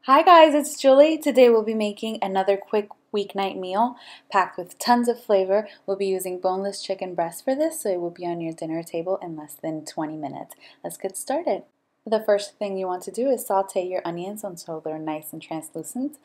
Hi guys, it's Julie. Today we'll be making another quick weeknight meal packed with tons of flavor. We'll be using boneless chicken breast for this, so it will be on your dinner table in less than 20 minutes. Let's get started. The first thing you want to do is saute your onions until they're nice and translucent.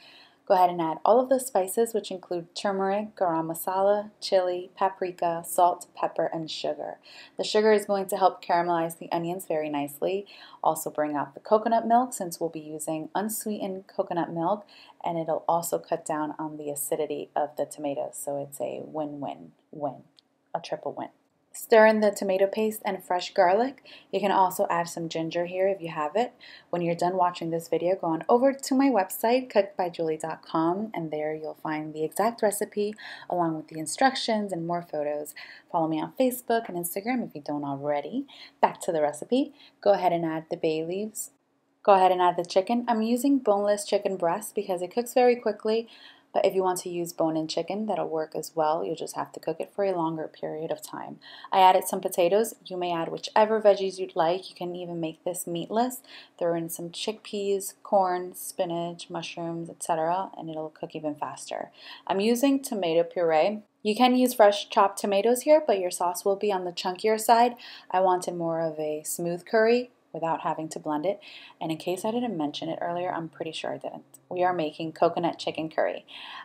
Go ahead and add all of the spices, which include turmeric, garam masala, chili, paprika, salt, pepper, and sugar. The sugar is going to help caramelize the onions very nicely. Also bring out the coconut milk, since we'll be using unsweetened coconut milk, and it'll also cut down on the acidity of the tomatoes. So it's a win-win-win, a triple win. Stir in the tomato paste and fresh garlic. You can also add some ginger here if you have it. When you're done watching this video, go on over to my website, cookbyjulie.com, and there you'll find the exact recipe along with the instructions and more photos. Follow me on Facebook and Instagram if you don't already. Back to the recipe. Go ahead and add the bay leaves. Go ahead and add the chicken. I'm using boneless chicken breast because it cooks very quickly. But if you want to use bone-in chicken, that'll work as well. You'll just have to cook it for a longer period of time. I added some potatoes. You may add whichever veggies you'd like. You can even make this meatless. Throw in some chickpeas, corn, spinach, mushrooms, etc., and it'll cook even faster. I'm using tomato puree. You can use fresh chopped tomatoes here, but your sauce will be on the chunkier side. I wanted more of a smooth curry without having to blend it. And in case I didn't mention it earlier, I'm pretty sure I didn't. We are making coconut chicken curry.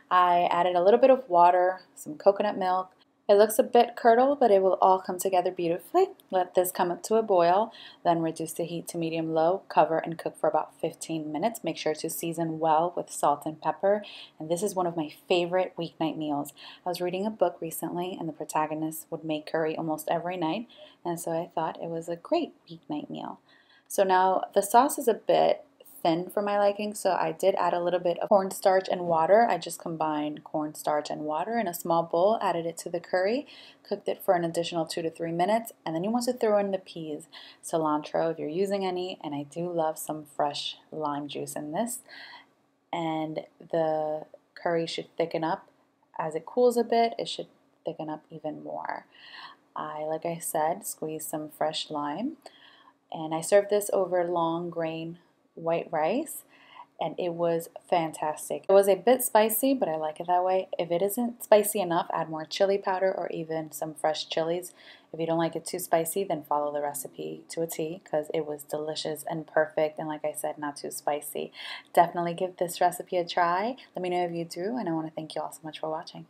I added a little bit of water, some coconut milk. It looks a bit curdled, but it will all come together beautifully. Let this come up to a boil, then reduce the heat to medium-low, cover and cook for about 15 minutes. Make sure to season well with salt and pepper. And this is one of my favorite weeknight meals. I was reading a book recently, and the protagonist would make curry almost every night, and so I thought it was a great weeknight meal. So now the sauce is a bit thin for my liking, so I did add a little bit of cornstarch and water. I just combined cornstarch and water in a small bowl, added it to the curry, cooked it for an additional 2 to 3 minutes, and then you want to throw in the peas, cilantro if you're using any, and I do love some fresh lime juice in this. And the curry should thicken up. As it cools a bit, it should thicken up even more. Like I said, squeeze some fresh lime. And I served this over long grain white rice, and it was fantastic. It was a bit spicy, but I like it that way. If it isn't spicy enough, add more chili powder or even some fresh chilies. If you don't like it too spicy, then follow the recipe to a T, because it was delicious and perfect, and like I said, not too spicy. Definitely give this recipe a try. Let me know if you do, and I want to thank you all so much for watching.